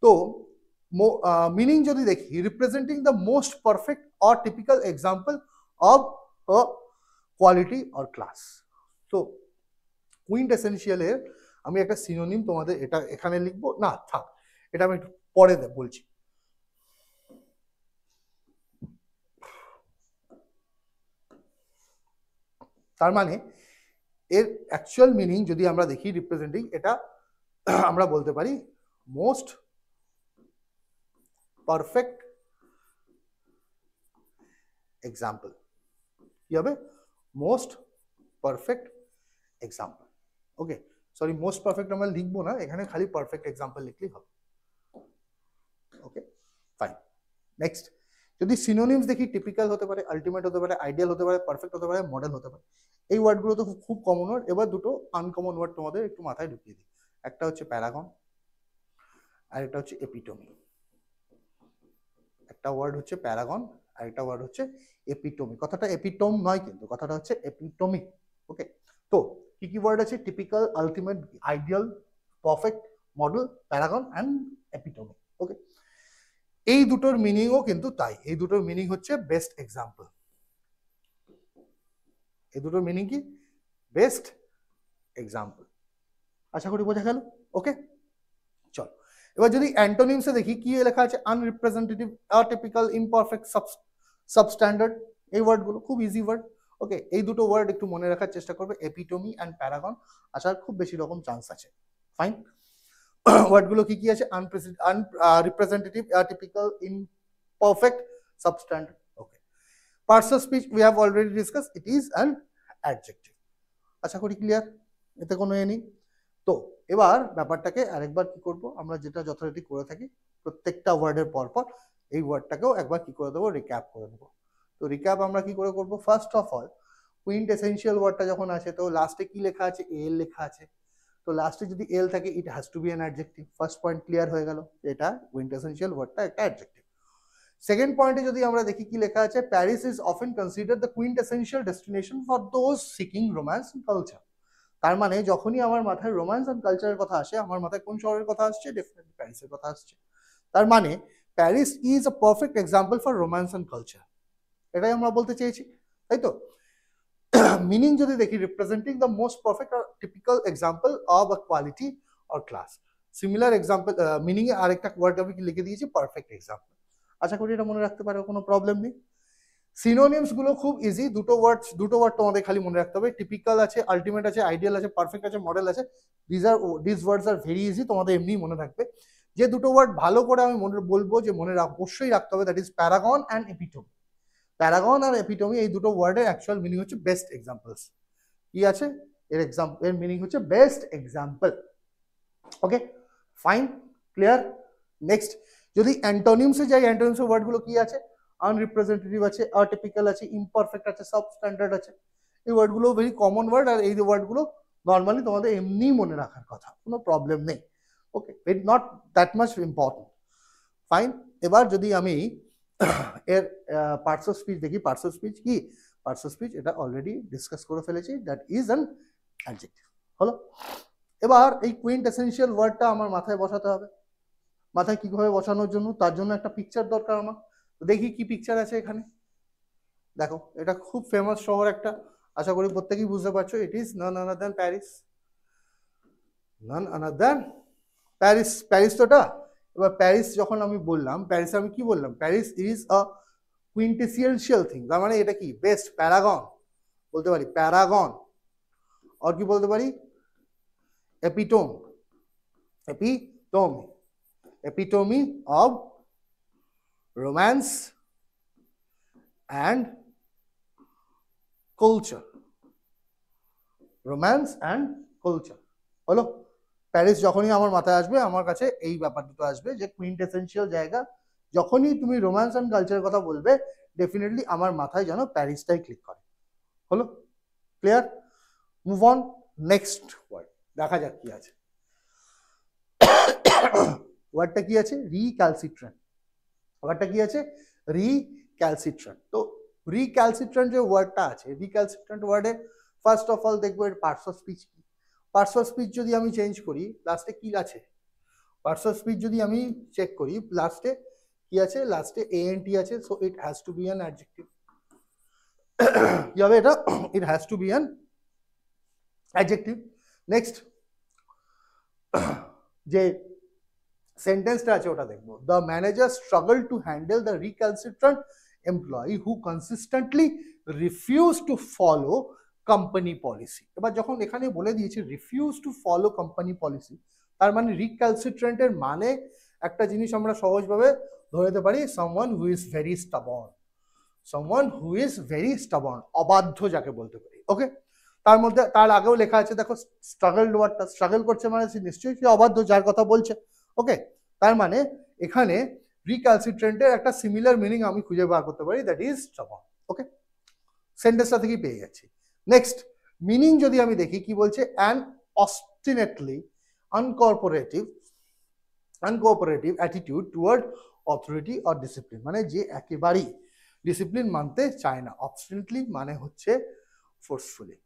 তো মিনিং যদি দেখি, representing the most perfect or typical example of a quality or class. তো কুইন্ট এসেনশিয়ালের আমি একটা সিনোনিম তোমাদের এটা এখানে লিখবো না, থাক, এটা আমি একটু পরে বলছি। তার মানে এর অ্যাকচুয়াল মিনিং যদি আমরা দেখি, রিপ্রেজেন্টিং, এটা আমরা বলতে পারি মোস্ট পারফেক্ট এক্সাম্পল কি হবে মোস্ট পারফেক্ট এক্সাম্পল ওকে সরি মোস্ট পারফেক্ট আমরা লিখবো না এখানে খালি পারফেক্ট এক্সাম্পল লিখলেই হবে ওকে ফাইন নেক্সট যদি সিনোনিমস দেখি টিপিক্যাল হতে পারে আলটিমেট হতে পারে আইডিয়াল হতে পারে পারফেক্ট হতে পারে মডেল হতে পারে এই ওয়ার্ডগুলো তো খুব কমন ওয়ার্ড এবার দুটো আনকমন ওয়ার্ড তোমাদের একটু মাথায় ঢুকিয়ে দিই একটা হচ্ছে প্যারাগন আর একটা হচ্ছে এপিটোমি একটা ওয়ার্ড হচ্ছে প্যারাগন আর একটা ওয়ার্ড হচ্ছে এপিটোমি কথাটা এপিটোম নয় কিন্তু কথাটা হচ্ছে এপিটোমি ওকে তো কি কি ওয়ার্ড আছে typical ultimate ideal perfect model paragon and epitome okay এই দুটোর মিনিংও কিন্তু তাই এই দুটোর মিনিং হচ্ছে বেস্ট এক্সাম্পল এই দুটোর মিনিং কি বেস্ট এক্সাম্পল আশা করি বোঝা গেল ওকে চল এবার যদি অ্যান্টোনিমসে দেখি কি লেখা আছে আনরিপ্রেজেন্টেটিভ অ্যাটিপিক্যাল ইমপারফেক্ট সাবস্ট্যান্ডার্ড এই ওয়ার্ডগুলো খুব ইজি ওয়ার্ড ওকে এই দুটো ওয়ার্ড একটু মনে রাখার চেষ্টা করবে এপিটোমি অ্যান্ড প্যারাগন আসার খুব বেশি রকম চান্স আছে ফাইন ওয়ার্ডগুলো কি কি আছে unrepresentative atypical imperfect substandard okay parts of speech we have already discuss it is an adjective আশা করি ক্লিয়ার এতে কোনো এ নেই তো এবার ব্যাপারটাকে আরেকবার কি করব আমরা যেটা যথারীতি করে থাকি প্রত্যেকটা ওয়ার্ডের পর পর এই ওয়ার্ডটাকেও একবার কি করে দেবো রিক্যাপ করে দেবো তো রিক্যাপ আমরা কি করে করব first of all quint essential ওয়ার্ডটা যখন আছে তো লাস্টে কি লেখা আছে এল লেখা আছে তো লাস্টে যদি এল থাকে it has to be an adjective first point clear হয়ে গেল এটা কুইন্ট এসেনশিয়াল ওয়ার্ডটা একটা অ্যাডজেক্টিভ সেকেন্ড পয়েন্টে যদি আমরা দেখি কি লেখা আছে Paris is often considered the quintessential destination for those seeking romance and culture তার মানে যখনই আমার মাথায় রোম্যান্স এন্ড কালচারের কথা আসে আমার মাথায় কোন শহরের কথা আসছে ডেফিনেটলি প্যারিসের কথা আসছে তার মানে Paris is a perfect example for romance and culture এটাই আমরা বলতে চেয়েছি তাই তো মিনিং যদি দেখি রিপ্রেজেন্টিং দ্য মোস্ট পারফেক্ট আর typical example of a quality or class similar example meaning এ আরেকটা ওয়ার্ড আমি লিখে দিয়েছি পারফেক্ট এক্সাম্পল আশা করি এটা মনে রাখতে পারো কোনো প্রবলেম নেই সিনোনিমস গুলো খুব ইজি দুটো ওয়ার্ড তোমাদের খালি মনে রাখতে হবে টিপিক্যাল আছে আলটিমেট আছে আইডিয়াল আছে পারফেক্ট আছে মডেল আছে this words are very easy তোমাদের এমনি মনে থাকবে যে দুটো ওয়ার্ড ভালো করে আমি বলবো যে অবশ্যই রাখতে হবে that is paragon and epitome paragon আর এপিটোমি এই দুটো ওয়ার্ডের অ্যাকচুয়াল মিনিং হচ্ছে বেস্ট এক্সাম্পলস কি আছে এর মিনিং হচ্ছে best example okay fine clear next যদি অ্যান্টোনিমসে যাই অ্যান্টোনিমসের ওয়ার্ডগুলো কি আছে আনরিপ্রেজেন্টেটিভ আছে অ্যাটিপিক্যাল আছে ইমপারফেক্ট আছে সাবস্ট্যান্ডার্ড আছে এই ওয়ার্ডগুলো ভেরি কমন ওয়ার্ড আর এই ওয়ার্ডগুলো নর্মালি তোমাদের এমনি মনে রাখার কথা কোনো প্রবলেম নেই okay it not that much important fine এবার যদি আমি এর পার্টস অফ স্পিচ দেখি পার্টস অফ স্পিচ কি পার্টস অফ স্পিচ এটা অলরেডি ডিসকাস করে ফেলেছি দ্যাট ইজ অ্যান অ্যাডজেক্টিভ হলো এবার এই কুইন্ট এসেনশিয়াল ওয়ার্ডটা আমার মাথায় বসাতে হবে মাথায় কিভাবে বসানোর জন্য তার জন্য একটা পিকচার দরকার আমার দেখি কি পিকচার আছে এখানে দেখো এটা খুব ফেমাস শহর একটা আশা করি প্রত্যেকেই বুঝতে পারছো ইট ইজ নান আনার দ্যান প্যারিস নান আনার দ্যান প্যারিস প্যারিস তোটা এবার প্যারিস যখন আমি বললাম প্যারিস আমি কি বললাম প্যারিস ইজ আ কুইন্টেসিয়াল থিং তার মানে এটা কি বেস্ট প্যারাগন বলতে পারি প্যারাগন আর কি বলতে পারি epitome epitome epitome of romance and culture romance and culture হলো প্যারিস যখনই আমার মাথায় আসবে আমার কাছে এই ব্যাপার দুটো আসবে যে কুইন্টেসেনশিয়াল জায়গা যখনই তুমি রোম্যান্স অ্যান্ড কালচারের কথা বলবে ডেফিনেটলি আমার মাথায় যেন প্যারিসটাই ক্লিক করে হলো clear move on next word দেখা যাক কি আছে ওয়ার্ডটা কি আছে রিক্যালসিট্রেন্ট ওয়ার্ডটা কি আছে রিক্যালসিট্রেন্ট তো রিক্যালসিট্রেন্ট যে ওয়ার্ডটা আছে রিক্যালসিট্রেন্ট ওয়ার্ডে ফার্স্ট অফ অল দেখবো এর পার্টস অফ স্পিচ কি পার্টস অফ স্পিচ যদি আমি চেঞ্জ করি লাস্টে কি আছে পার্টস অফ স্পিচ যদি আমি চেক করি লাস্টে কি আছে লাস্টে এএনটি আছে so it has to be an adjective কি হবে এটা it has to be an adjective next যে সেন্টেন্সটা আছে ওটা দেখবো the manager struggle to handle the recalcitrant employee who consistently refuse to follow company policy এবার যখন এখানে বলে দিয়েছে refuse to follow company policy তার মানে রিক্যালসিট্রেন্টের মানে একটা জিনিস আমরা সহজভাবে ধরে নিতে পারি someone who is very stubborn someone who is very stubborn, অবাধ্য যাকে বলতে পারি। ওকে, তার মধ্যে তার আগেও লেখা আছে দেখো, স্ট্রাগল ওয়ার্ডটা, স্ট্রাগল করছে মানে নিশ্চয়ই সে অবাধ্য যার কথা বলছে। ওকে, তার মানে এখানে রিক্যালসিট্রেন্টের একটা সিমিলার মিনিং আমি খুঁজে বার করতে পারি, দ্যাট ইজ স্টাবার্ন। ওকে, সেন্টেন্সটা থেকেই পেয়ে যাচ্ছি। নেক্সট মিনিং যদি আমি দেখি কি বলছে, an obstinately uncooperative attitude toward authority or discipline, মানে যে একেবারেই ডিসিপ্লিন মানতে চায় না। অবস্টিনেটলি মানে হচ্ছে ফোর্সফুলি।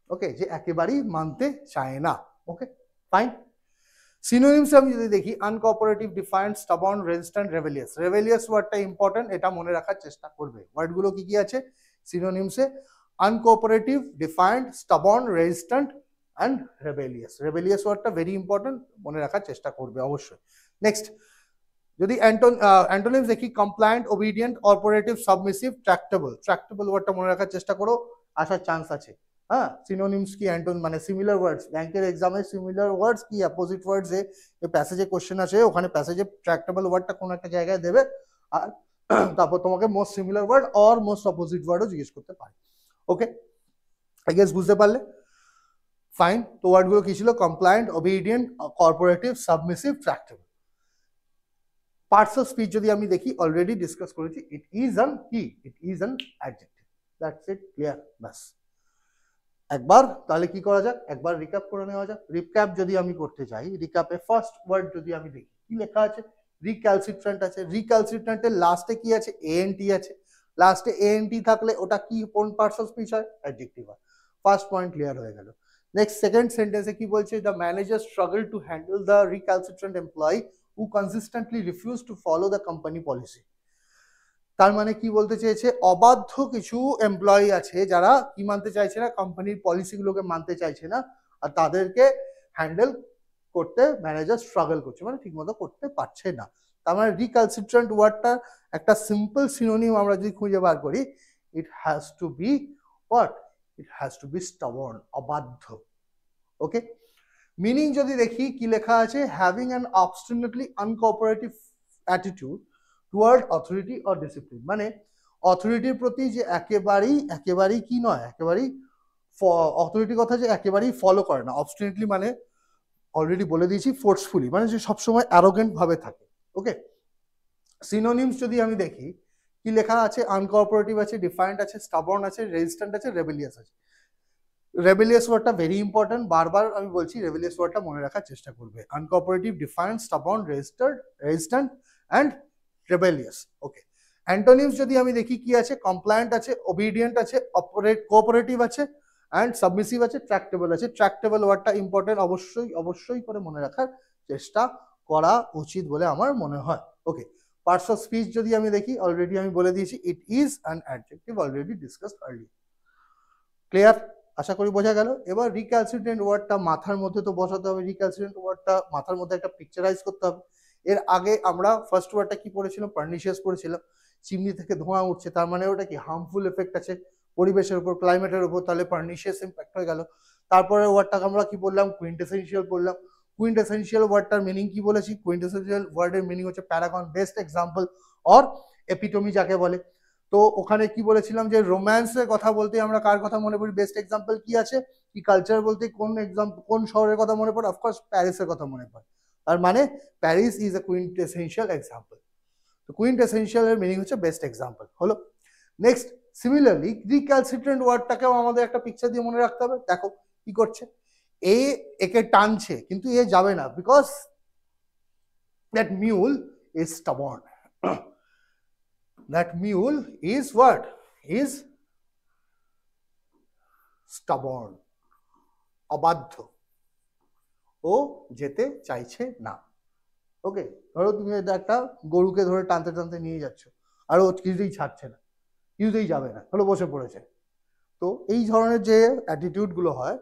ওকে, যে একেবারেই মানতে চায় না। ওকে, ফাইন। সিনোনিমস আমি যদি দেখি, uncooperative, defiant, stubborn, resistant, rebellious. Rebellious ওয়ার্ডটা ইম্পর্টেন্ট, এটা মনে রাখার চেষ্টা করবে। ওয়ার্ডগুলো কি কি আছে সিনোনিমসে? Uncooperative, defiant, stubborn, resistant and rebellious. Rebellious ওয়ার্ডটা ভেরি ইম্পর্টেন্ট, মনে রাখার চেষ্টা করবে অবশ্যই। নেক্সট যদি অ্যান্টোনিমস দেখি, compliant, obedient, operative, submissive, tractable. Tractable ওয়ার্ডটা মনে রাখার চেষ্টা করো, আসার চান্স আছে। হ্যাঁ, সিনোনিমস কি অ্যান্টোন মানে সিমিলার ওয়ার্ডস, ব্যাংকের এক্সামে সিমিলার ওয়ার্ডস কি অপোজিট ওয়ার্ডস এ প্যাসেজে কোশ্চেন আসে, ওখানে প্যাসেজে ট্র্যাক্টেবল ওয়ার্ডটা কোন একটা জায়গায় দেবে, আর তারপর তোমাকে most similar word or most opposite ওয়ার্ডও জিজ্ঞেস করতে পারে। ওকে, আই গেস বুঝতে পারলে? ফাইন। তো ওয়ার্ডগুলো কি ছিল? Compliant, obedient, cooperative, submissive, tractable. Parts of speech যদি আমি দেখি, অলরেডি ডিসকাস করেছি, ইট ইজ অ্যান কি, ইট is an adjective, that's it, clear, ব্যাস। একবার তাহলে কি করা যাক, একবার রিক্যাপ করে নেওয়া যাক। রিক্যাপ যদি আমি করতে চাই, রিক্যাপে ফার্স্ট ওয়ার্ড যদি আমি দেখি, কি লেখা আছে? রিক্যালসিট্রেন্ট আছে। রিক্যালসিট্রেন্টের লাস্টে কি আছে? এএনটি আছে। লাস্টে এএনটি থাকলে ওটা কি, কোন পার্টস অফ স্পিচ হয়? অ্যাডজেক্টিভ হয়। ফার্স্ট পয়েন্ট ক্লিয়ার হয়ে গেল। নেক্সট সেকেন্ড সেন্টেন্সে কি বলছে? The manager struggle to handle the recalcitrant employee who consistently refuse to follow the company policy. তার মানে কি বলতে চেয়েছে? অবাধ্য কিছু এমপ্লয়ি আছে যারা কি মানতে চাইছে না, কোম্পানির পলিসিগুলোকে মানতে চাইছে না, আর তাদেরকে হ্যান্ডেল করতে ম্যানেজার স্ট্রাগল করছে, মানে ঠিকমতো করতে পারছে না। তার মানে রিক্যালসিট্রেন্ট ওয়ার্ডটা একটা সিম্পল সিনোনিম আমরা যদি খুঁজে বার করি, it has to be what? It has to be stubborn, অবাধ্য। ওকে, মিনিং যদি দেখি কি লেখা আছে? Having an obstinately uncooperative attitude toward authority or discipline, মানে অথরিটির প্রতি যে একেবারেই কি নয়, একেবারেই অথরিটির কথা যে একেবারেই ফলো করে না। অবস্টিনেটলি মানে অলরেডি বলে দিয়েছি ফোর্সফুলি, মানে যে সবসময় অ্যারোগেন্ট ভাবে থাকে। ওকে, সিনোনিমস যদি আমি দেখি কি লেখা আছে? আনকোঅপারেটিভ আছে, ডিফায়েন্ট আছে, স্টাবার্ন আছে, রেজিস্ট্যান্ট আছে, রেবেলিয়াস আছে। রেবেলিয়াস ওয়ার্ডটা ভেরি ইম্পর্টেন্ট, বারবার আমি বলছি রেবেলিয়াস ওয়ার্ডটা মনে রাখার চেষ্টা করবে। Uncooperative, defiant, stubborn, resistant and rebellious. Okay, antonyms যদি আমি দেখি কি আছে? কমপ্লায়েন্ট আছে, ওবিডিয়েন্ট আছে, কোঅপারেটিভ আছে অ্যান্ড সাবমিসিভ আছে, ট্র্যাক্টেবল আছে। ট্র্যাক্টেবল ওয়ার্ডটা ইম্পর্টেন্ট, অবশ্যই করে মনে রাখার চেষ্টা করা উচিত বলে আমার মনে হয়। ওকে, পার্টস অফ স্পিচ যদি আমি দেখি, অলরেডি আমি বলে দিয়েছি, it is an adjective, already discussed early. Clear? আশা করি বোঝা গেল। এবার রিক্যালসিট্রেন্ট ওয়ার্ডটা মাথার মধ্যে তো বসাতে হবে, রিক্যালসিট্রেন্ট ওয়ার্ডটা মাথার মধ্যে একটা পিকচারাইজ করতে হবে। এর আগে আমরা ফার্স্ট ওয়ার্ডটা কি পড়েছিলাম? পার্নিশিয়াস পড়েছিলাম। চিমনি থেকে ধোঁয়া উঠছে, তার মানে ওটা কি হার্মফুল এফেক্ট আছে পরিবেশের উপর, ক্লাইমেটের উপর, তাহলে পার্নিশিয়াস ইম্প্যাক্ট হয়ে গেল। তারপরে ওয়ার্ডটাকে আমরা কি বললাম? কুইন্টেসেনশিয়াল বললাম। কুইন্টেসেনশিয়াল ওয়ার্ডটার মিনিং কি বলেছি? কুইন্টেসেনশিয়াল ওয়ার্ডের মিনিং হচ্ছে প্যারাগন, বেস্ট এক্সাম্পল অর এপিটমি যাকে বলে। তো ওখানে কি বলেছিলাম যে রোম্যান্সের কথা বলতে আমরা কার কথা মনে পড়ি? বেস্ট এক্সাম্পল কি আছে? কি কালচার বলতে কোন শহরের কথা মনে পড়ে? অফকোর্স প্যারিসের কথা মনে পড়ে। তার মানে প্যারিস ইজ এ কুইন্টেসেনশিয়াল এক্সাম্পল। তো কুইন্টেসেনশিয়াল এর মিনিং হচ্ছে বেস্ট এক্সাম্পল হলো। নেক্সট সিমিলারলি রিক্যালসিট্রেন্ট ওয়ার্ডটাকেও আমাদের একটা পিকচার দিয়ে মনে রাখতে হবে। দেখো কি করছে, একে টানছে কিন্তু এ যাবে না, because that mule is stubborn. That mule is what? Is stubborn, অবাধ্য, ও যেতে চাইছে না। ওকে, ধরো তুমি একটা গরুকে ধরে টানতে টানতে নিয়ে যাচ্ছ, আর ও কিছুতেই ছাড়ছে না, কিছুতেই যাবে না, হলো বসে পড়েছে। তো এই ধরনের যে অ্যাটিটিউড গুলো হয়,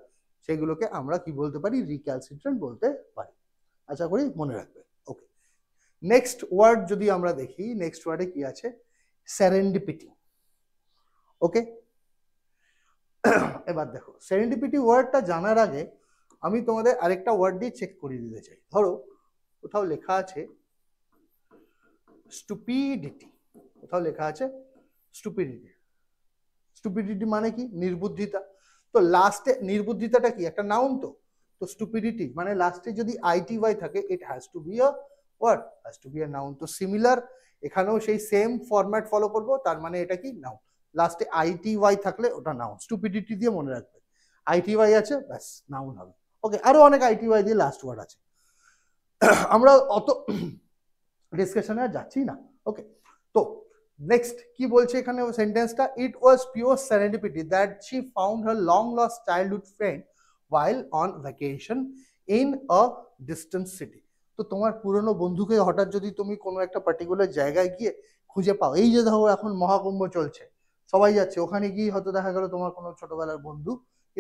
সেগুলোকে আমরা কি বলতে পারি? রিক্যালসিট্রেন্ট বলতে পারি। আশা করি মনে রাখবে। ওকে, নেক্সট ওয়ার্ড যদি আমরা দেখি, নেক্সট ওয়ার্ডে কি আছে? সেরেন্ডিপিটি। ওকে, এবার দেখো সেরেন্ডিপিটি ওয়ার্ডটা জানার আগে আমি তোমাদের আরেকটা ওয়ার্ড দিয়ে চেক করিয়ে দিতে চাই। ধরো কোথাও লেখা আছে স্টুপিডিটি, কোথাও লেখা আছে স্টুপিডিটি। স্টুপিডিটি মানে কি? নির্বুদ্ধিতা। তো লাস্টে নির্বুদ্ধিতাটা কি? একটা নাউন তো। তো স্টুপিডিটি মানে লাস্টে যদি আইটিওয়াই থাকে, it has to be a word, has to be a noun. তো সিমিলার এখানেও সেই সেম ফরম্যাট ফলো করব, তার মানে এটা কি? নাউন। লাস্টে আইটিওয়াই থাকলে ওটা নাউন। স্টুপিডিটি দিয়ে মনে রাখবে, আইটিওয়াই আছে ব্যাস নাউন হবে। ওকে, আরো অনেক আইটিওয়াই দিয়ে লাস্ট ওয়ার্ড আছে, আমরা অত ডিসকাশনে আর যাচ্ছি না। ওকে, তো নেক্সট কি বলছে এখানে সেন্টেন্সটা? It was pure serendipity that she found her long lost childhood friend while on vacation in a distant city। তো তোমার পুরনো বন্ধুকে হঠাৎ যদি তুমি কোনো একটা পার্টিকুলার জায়গায় গিয়ে খুঁজে পাও, এই যে ধরো এখন মহাকুম্ভ চলছে, সবাই যাচ্ছে, ওখানে গিয়ে হয়তো দেখা গেল তোমার কোনো ছোটবেলার বন্ধু কি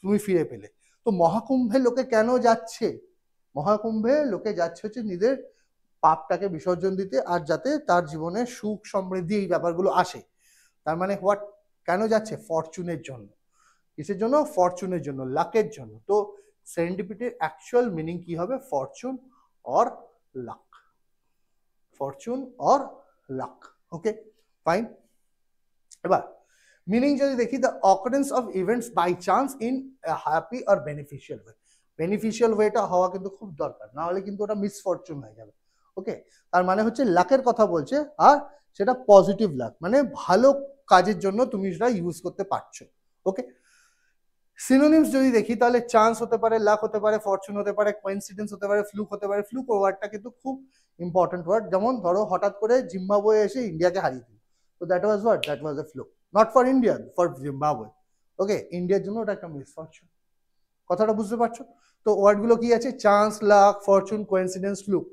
তুমি ফিরে পেলে। তো মহাকুম্ভে লোকে কেন যাচ্ছে? মহাকুম্ভে লোকে যাচ্ছে হচ্ছে নিজের পাপটাকে বিসর্জন দিতে, আর যাতে তার জীবনে সুখ সমৃদ্ধি এই ব্যাপারগুলো আসে। তার মানে হোয়াট, কেন যাচ্ছে? ফরচুনের জন্য। কিসের জন্য? ফরচুনের জন্য, লাকের জন্য। তো সেরেন্ডিপিটির অ্যাকচুয়াল মিনিং কি হবে? Fortune or luck, fortune or luck. Okay fine. এবার মিনিং যদি দেখি, the occurrence of events by chance in happy or beneficial way. Beneficial ওয়েটা হওয়া কিন্তু খুব দরকার, না হলে কিন্তু ওটা মিসফরচুন হয়ে যাবে। ওকে, তার মানে হচ্ছে লাকের কথা বলছে, আর সেটা পজিটিভ লাক, মানে ভালো কাজের জন্য তুমি সেটা ইউজ করতে পারছো। ওকে, সিনোনিমস যদি দেখি তাহলে চান্স হতে পারে, লাক হতে পারে, ফরচুন হতে পারে, কোইন্সিডেন্স হতে পারে, ফ্লুক হতে পারে। ফ্লুক ওয়ার্ডটা কিন্তু খুব ইম্পর্টেন্ট ওয়ার্ড। যেমন ধরো হঠাৎ করে জিম্বাবুয়ে এসে ইন্ডিয়াকে হারিয়ে দিল, তো that was what? That was a fluke, not for India, for Zimbabwe. Okay, ইন্ডিয়ার জন্য ওটা একটা মিসফরচুন। কথাটা বুঝতে পারছো? তো ওয়ার্ডগুলো কি আছে? Chance, lakh, Fortune, coincidence, fluke.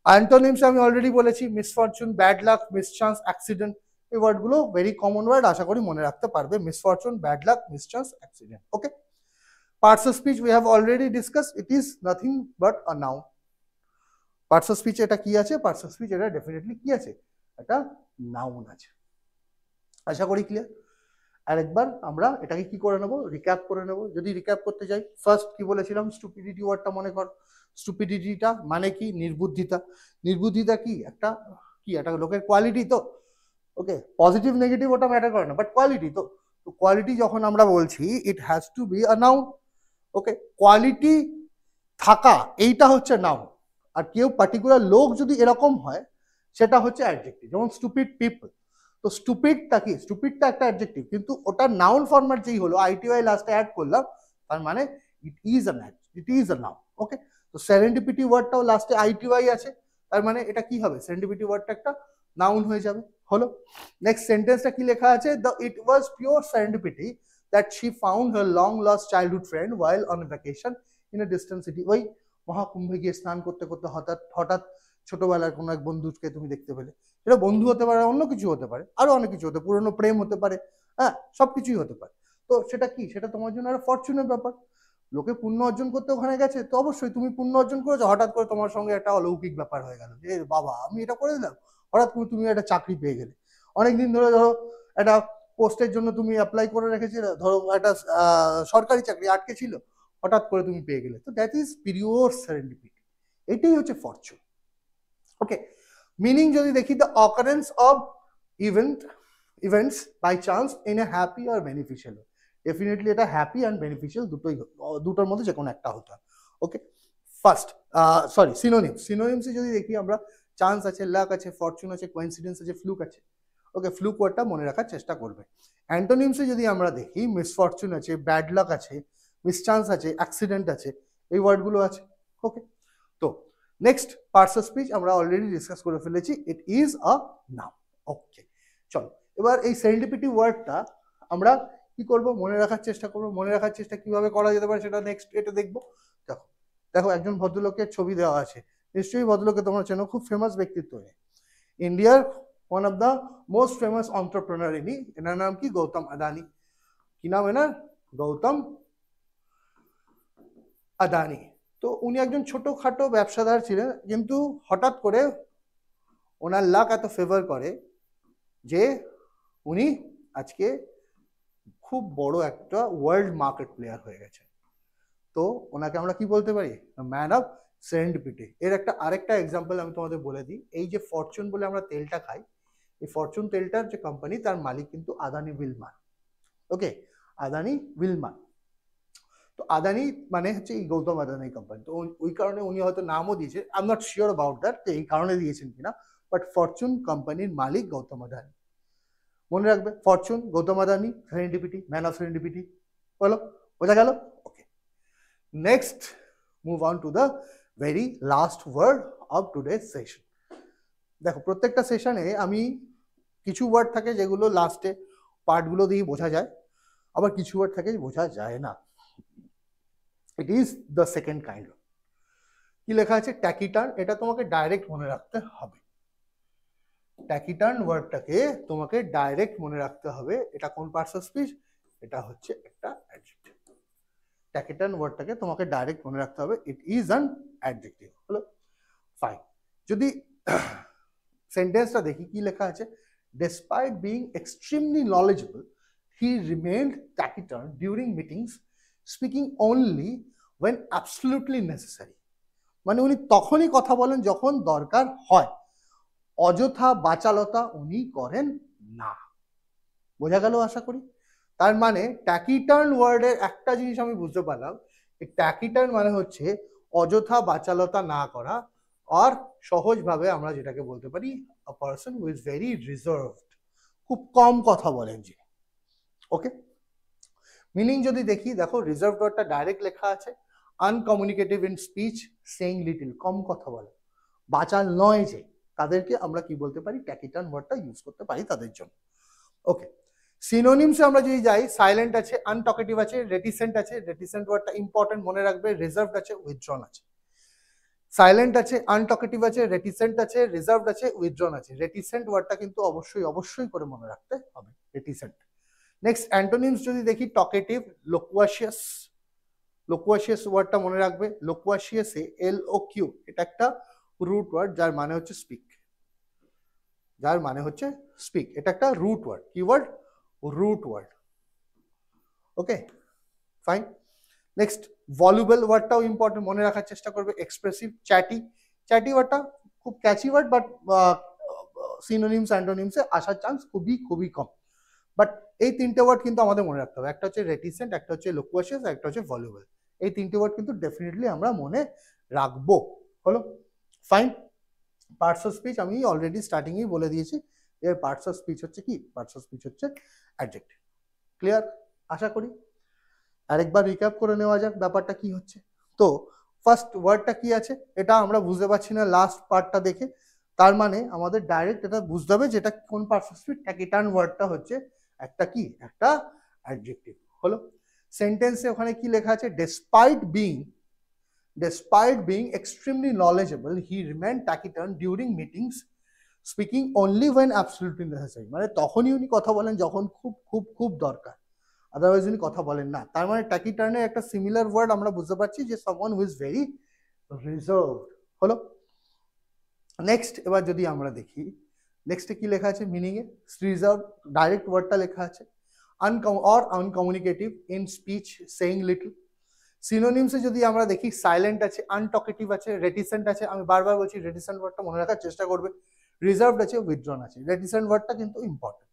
Antonyms আমি অলরেডি বলেছি, misfortune, bad luck, mischance, accident. এই ওয়ার্ডগুলো ভেরি কমন ওয়ার্ড, আশা করি মনে রাখতে পারবে। Misfortune, bad luck, mischance, accident. Okay, parts of speech we have already discussed, it is nothing but a noun। Parts of speech এটা কি আছে? পার্টস অফ স্পিচ এটা ডেফিনেটলি কি আছে? এটা নাউন আছে। আশা করি ক্লিয়ার। আরেকবার আমরা এটাকে কি করে নেব? রিক্যাপ করে নেব। যদি রিক্যাপ করতে যাই, ফার্স্ট কি বলেছিলাম? স্টুপিডিটি ওয়ার্ডটা মনে কর। স্টুপিডিটিটা মানে কি? নির্বুদ্ধিতা। নির্বুদ্ধিতা কি? একটা লোকের কোয়ালিটি তো। ওকে, পজিটিভ নেগেটিভ ওটা ম্যাটার করে না, বাট কোয়ালিটি তো। কোয়ালিটি যখন আমরা বলছি, ইট has to be a noun. Okay, quality থাকা এইটা হচ্ছে নাউন। আর কেউ পার্টিকুলার লোক যদি এরকম হয়, সেটা হচ্ছে অ্যাডজেক্টিভ। যেমন স্টুপিড পিপল, তো স্টুপিডটা কি? স্টুপিডটা একটা অ্যাডজেক্টিভ, কিন্তু ওটা নাউন ফরম্যাট যেই হলো, আইটিওয়াই লাস্টে অ্যাড করলাম, তার মানে ইট ইজ আ নাউন। ওকে, তো সেরেন্ডিপিটি ওয়ার্ডটাও লাস্টে আইটিওয়াই আছে, তার মানে এটা কি হবে? সেরেন্ডিপিটি ওয়ার্ডটা একটা নাউন হয়ে যাবে। হলো। নেক্সট সেন্টেন্সটা কি লেখা আছে? ইট was pure serendipity that she found her long lost childhood friend while on vacation in a distant city। ওই মহাকুম্ভে গিয়ে স্নান করতে করতে হঠাৎ ছোটবেলার কোনো এক বন্ধুকে তুমি দেখতে পেলে। সেটা বন্ধু হতে পারে, অন্য কিছু হতে পারে, আরো অনেক কিছু হতে, পুরনো প্রেম হতে পারে, হ্যাঁ, সবকিছুই হতে পারে। তো সেটা কি? সেটা তোমার জন্য একটা ফরচুনের ব্যাপার। লোকে পুণ্য অর্জন করতে ওখানে গেছে, তো অবশ্যই তুমি পুণ্য অর্জন করেছো, হঠাৎ করে তোমার সঙ্গে একটা অলৌকিক ব্যাপার হয়ে গেল যে বাবা আমি এটা করে দিলাম, হঠাৎ করে তুমি একটা চাকরি পেয়ে গেলে। অনেকদিন ধরে ধরো একটা পোস্টের জন্য তুমি অ্যাপ্লাই করে রেখেছিলে, ধরো একটা সরকারি চাকরি আটকে ছিল, হঠাৎ করে তুমি পেয়ে গেলে, তো দ্যাট ইজ পিওর সেরেন্ডিপিটি। এটাই হচ্ছে ফরচুন। ওকে, মিনিং যদি দেখি, the occurrence of events by chance in a happy আর বেনিফিশিয়াল। ডেফিনেটলি এটা হ্যাপি অ্যান্ড বেনিফিশিয়াল দুটোর মধ্যে যে কোনো একটা হতে হয়। ওকে, ফার্স্ট সিনোনিমসে যদি দেখি আমরা, চান্স আছে, লাক আছে, ফরচুন আছে, কোইন্সিডেন্স আছে, ফ্লুক আছে। ওকে, ফ্লুক ওয়ার্ডটা মনে রাখার চেষ্টা করবে। অ্যান্টোনিমসে যদি আমরা দেখি, মিসফরচুন আছে, ব্যাড লাক আছে, মিসচান্স আছে, অ্যাক্সিডেন্ট আছে, এই ওয়ার্ডগুলো আছে। ওকে, তো নেক্সট পার্টস অফ স্পিচ আমরা অলরেডি ডিসকাস করে ফেলেছি, ইট ইজ আ নাউন। ওকে, চলো এবার এই সেরেন্ডিপিটি ওয়ার্ডটা আমরা কি করব? মনে রাখার চেষ্টা করবো। মনে রাখার চেষ্টা কিভাবে করা যেতে পারে সেটা নেক্সট এটা দেখবো। দেখো দেখো একজন ভদ্রলোকের ছবি দেওয়া আছে, নিশ্চয়ই ভদ্রলোকে তোমরা চেনো, খুব ফেমাস ব্যক্তিত্ব, ইন্ডিয়ার one of the most famous entrepreneur এনার নাম কি? গৌতম আদানি। কি নাম এনার? গৌতম আদানি। তো উনি একজন ছোটখাটো ব্যবসাদার ছিলেন, কিন্তু হঠাৎ করে ওনার লাক এত ফেভার করে যে উনি আজকে খুব বড় একটা ওয়ার্ল্ড মার্কেট প্লেয়ার হয়ে গেছে। তো ওনাকে আমরা কি বলতে পারি? Man of serendipity. এর একটা আরেকটা এক্সাম্পল আমি তোমাদের বলে দিই। এই যে ফরচুন বলে আমরা তেলটা খাই, এই ফরচুন তেলটার যে কোম্পানি, তার মালিক কিন্তু আদানি উইলমার। ওকে, আদানি উইলমার। তো আদানি মানে হচ্ছে এই গৌতম আদানি কোম্পানি। তো ওই কারণে উনি হয়তো নামও দিয়েছে, I am not sure about that এই কারণে দিয়েছেন কিনা, বাট ফরচুন কোম্পানির মালিক গৌতম আদানি। মনে রাখবে, fortune, Gautam Adani, serendipity, man of serendipity. বলো, বোঝা গেল? Okay, next move on to the very last word of today's session. দেখো, প্রত্যেকটা সেশনে আমি কিছু ওয়ার্ড থাকে যেগুলো লাস্টে পার্টগুলো দিয়ে বোঝা যায়, আবার কিছু ওয়ার্ড থাকে বোঝা যায় না। It is the second kind. কি লেখা আছে? ট্যাকিটার্ন। এটা তোমাকে ডাইরেক্ট মনে রাখতে হবে। ট্যাকিটার্ন ওয়ার্ডটাকে তোমাকে ডাইরেক্ট মনে রাখতে হবে। এটা কোন পার্টস অফ স্পিচ? এটা হচ্ছে একটা অ্যাডজেক্টিভ। ট্যাকিটার্ন ওয়ার্ডটাকে তোমাকে ডাইরেক্ট মনে রাখতে হবে। It is an adjective. হলো, ফাইন। যদি সেন্টেন্সটা দেখি, কি লেখা আছে? Despite being extremely knowledgeable, he remained taciturn during meetings, speaking only when absolutely necessary. মানে উনি তখনই কথা বলেন যখন দরকার হয়, অযথা বাচালতা উনি করেন না। বোঝা গেল আশা করি? তার মানে ট্যাকিটার্ন ওয়ার্ডের একটা জিনিস আমি বুঝতে পারলাম, এই ট্যাকিটার্ন মানে হচ্ছে অযথা বাচালতা না করা, আর সহজভাবে আমরা যেটাকে বলতে পারি আ person who is very reserved, খুব কম কথা বলেন যিনি। ওকে, মিনিং যদি দেখি, দেখো রিজার্ভড ওয়ার্ডটা ডাইরেক্ট লেখা আছে, আনকমিউনিকেটিভ ইন স্পিচ, সেইং লিটল, কম কথা বলে, বাচাল নয় যে, তাদেরকে আমরা কি বলতে পারি? ট্যাকিটার্ন ওয়ার্ডটা ইউজ করতে পারি তাদের জন্য। ওকে, সিনোনিমসে আমরা যদি যাই, সাইলেন্ট আছে, আনটকেটিভ আছে, রেটিসেন্ট আছে। রেটিসেন্ট ওয়ার্ডটা ইম্পর্টেন্ট, মনে রাখবে। রিজার্ভড আছে, উইথড্রন আছে। সাইলেন্ট আছে, আনটকেটিভ আছে, রেটিসেন্ট আছে, রিজার্ভড আছে, উইথড্রন আছে। রেটিসেন্ট ওয়ার্ডটা কিন্তু অবশ্যই অবশ্যই করে মনে রাখতে হবে, রেটিসেন্ট। নেক্সট অ্যান্টোনিমস যদি দেখি, টকেটিভ, লোকুয়াশিয়াস। লোকুয়াশিয়াস ওয়ার্ডটা মনে রাখবে। লোকুয়াশিয়াসে LOQ, এটা একটা রুট ওয়ার্ড যার মানে হচ্ছে স্পিক। যার মানে হচ্ছে স্পিক, এটা একটা রুট ওয়ার্ড। কি word? Root word. Okay, fine. Next voluble ওয়ার্ডটাও ইম্পর্টেন্ট, মনে রাখার চেষ্টা করবে। Expressive, chatty. চ্যাটি ওয়ার্ডটা খুব ক্যাচি ওয়ার্ড, বাট সিনোনিমস অ্যান্টোনিমসে আসার চান্স খুবই খুবই কম। বাট এই তিনটে ওয়ার্ড কিন্তু আমাদের মনে রাখতে হবে। একটা হচ্ছে রেটিসেন্ট, একটা হচ্ছে লোকুয়াশিয়াস, একটা হচ্ছে ভলিউবল। এই তিনটে ওয়ার্ড কিন্তু ডেফিনেটলি আমরা মনে রাখবো। হলো, ফাইন। পার্টস অফ স্পিচ আমি অলরেডি স্টার্টিংয়েই বলে দিয়েছি, এর পার্টস অফ স্পিচ হচ্ছে কি? পার্টস অফ স্পিচ হচ্ছে অ্যাডজেক্টিভ। ক্লিয়ার আশা করি? আরেকবার রিক্যাপ করে নেওয়া যাক ব্যাপারটা কি হচ্ছে। তো ফার্স্ট ওয়ার্ডটা কি আছে এটা আমরা বুঝতে পারছি না লাস্ট পার্টটা দেখে, তার মানে আমাদের ডাইরেক্ট এটা বুঝতে হবে যেটা কোন পার্টস অফ স্পিচ। ট্যাকিটার্ন ওয়ার্ডটা হচ্ছে একটা কি? একটা অ্যাডজেক্টিভ। হলো, সেন্টেন্সে ওখানে কি লেখা আছে? Despite being extremely knowledgeable, he remained taciturn during meetings, speaking only when absolutely necessary. মানে তখনই উনি কথা বলেন যখন খুব খুব খুব দরকার, আদারওয়াইজ উনি কথা বলেন না। তার মানে ট্যাকিটার্নের একটা সিমিলার ওয়ার্ড আমরা বুঝতে পারছি যে someone who is very reserved। হলো, নেক্সট এবার যদি আমরা দেখি নেক্সটে কি লেখা আছে মিনিং এ, রিজার্ভ ডাইরেক্ট ওয়ার্ডটা লেখা আছে, আনকমিউনিকেটিভ ইন স্পিচ, সেইং লিটল। সিনোনিমসে যদি আমরা দেখি, সাইলেন্ট আছে, আনটকেটিভ আছে, রেটিসেন্ট আছে। আমি বারবার বলছি রেটিসেন্ট ওয়ার্ডটা মনে রাখার চেষ্টা করবে। রিজার্ভড আছে, উইথড্রন আছে। রেটিসেন্ট ওয়ার্ডটা কিন্তু ইম্পর্টেন্ট।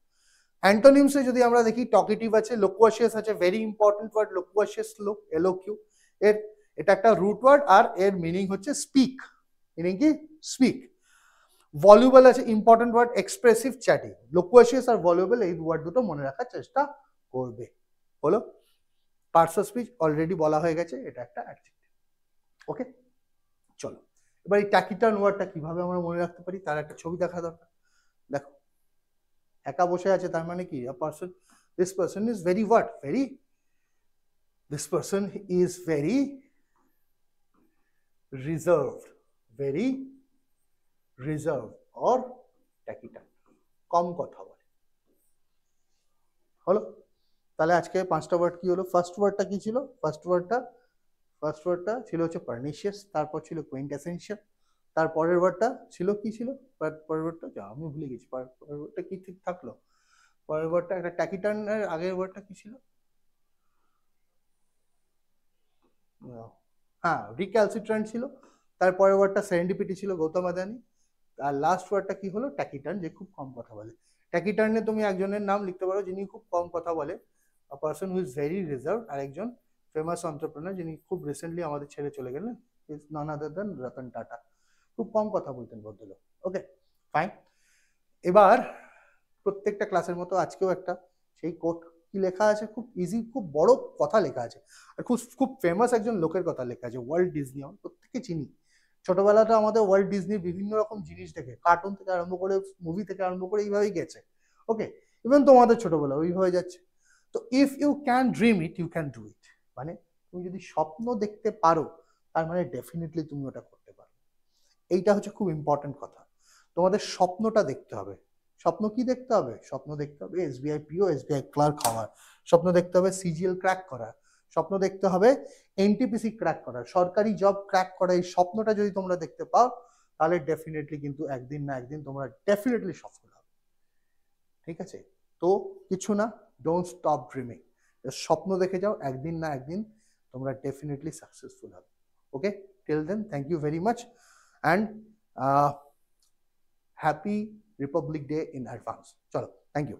অ্যান্টোনিমসে যদি আমরা দেখি, টকেটিভ আছে, লোকুয়াশিয়াস আছে, ভেরি ইম্পর্টেন্ট ওয়ার্ড লোকুয়াশিয়াস, LOQ। এর এটা একটা রুট ওয়ার্ড, আর এর মিনিং হচ্ছে স্পিক। মিনিং কি? স্পিক। ভলিউবল আছে, ইম্পর্টেন্ট ওয়ার্ড, এক্সপ্রেসিভ, চ্যাটি। লোকুয়াশিয়াস আর ভলিউবল এই ওয়ার্ড দুটো মনে রাখার চেষ্টা করবে। হলো, পার্টস অফ স্পিচ অলরেডি বলা হয়ে গেছে, এটা একটা অ্যাডজেক্টিভ। ওকে, চলো এবার এই ট্যাকিটার্ন ওয়ার্ডটা কিভাবে আমরা মনে রাখতে পারি তার একটা ছবি দেখা দরকার। দেখো, একা বসে আছে, তার মানে কি? This person is very what? This person is very reserve or taciturn, কম কথা বলে। হলো, তাহলে আজকে 5টা ওয়ার্ড কি হলো? ফার্স্ট ওয়ার্ডটা কি ছিল? ফার্স্ট ওয়ার্ডটা ছিল হচ্ছে পারনিশিয়াস, তারপর ছিল কোইন্টেসেনশিয়াল, তারপরের ওয়ার্ডটা ছিল কি ছিল? পরের ওয়ার্ডটা আমি ভুলে গেছি। পরের ওয়ার্ডটা কি ঠিক থাকলো? পরের ওয়ার্ডটা একটা ট্যাকিটার্নের আগের ওয়ার্ডটা কি ছিল? হ্যাঁ, রিক্যালসিট্রেন্ট ছিল। তারপরের ওয়ার্ডটা সেরেন্ডিপিটি ছিল গৌতম আদানি, আর লাস্ট ওয়ার্ডটা কি হলো ট্যাকিটার্ন, যে খুব কম কথা বলে। ট্যাকিটার্নে তুমি একজনের নাম লিখতে পারো যিনি খুব কম কথা বলে, a person who is very reserve, আর একজন ফেমাস এন্টারপ্রেনার যিনি খুব রিসেন্টলি আমাদের ছেড়ে চলে গেলেন, is none other than Ratan Tata. খুব কম কথা বলতেন ভদ্রলোক। Okay fine. এবার প্রত্যেকটা ক্লাসের মতো আজকেও একটা সেই কোট, কি লেখা আছে, খুব ইজি, খুব বড় কথা লেখা আছে, আর খুব খুব ফেমাস একজন লোকের কথা লেখা আছে, ওয়ার্ল্ড ডিজনি। আমরা প্রত্যেকে চিনি, ছোটবেলাটা আমাদের ওয়ার্ল্ড ডিজনির বিভিন্ন রকম জিনিস দেখে, কার্টুন থেকে আরম্ভ করে মুভি থেকে আরম্ভ করে এইভাবেই গেছে। ওকে, ইভেন তোমাদের ছোটবেলা ওইভাবে যাচ্ছে। তো if you can dream it you can do it, মানে তুমি যদি স্বপ্ন দেখতে পারো তার মানে ডেফিনেটলি তুমি ওটা করতে পারো। এইটা হচ্ছে খুব ইম্পর্টেন্ট কথা। তোমাদের স্বপ্নটা দেখতে হবে। স্বপ্ন কি দেখতে হবে? স্বপ্ন দেখতে হবে এসবিআই পিও, এসবিআই ক্লার্ক হওয়ার। স্বপ্ন দেখতে হবে সিজিএল ক্র্যাক করা। স্বপ্ন দেখতে হবে এনটিপিসি ক্র্যাক করা, সরকারি জব ক্র্যাক করা। এই স্বপ্নটা যদি তোমরা দেখতে পাও তাহলে ডেফিনেটলি কিন্তু একদিন না একদিন তোমরা ডেফিনেটলি সফল হবে। ঠিক আছে? তো কিছু না, ডোন্ট স্টপ ড্রিমিং। স্বপ্ন দেখে যাও, একদিন না একদিন তোমরা ডেফিনেটলি সাকসেসফুল হবে। Okay, till then thank you very much and happy Republic Day in advance. চলো, থ্যাংক ইউ।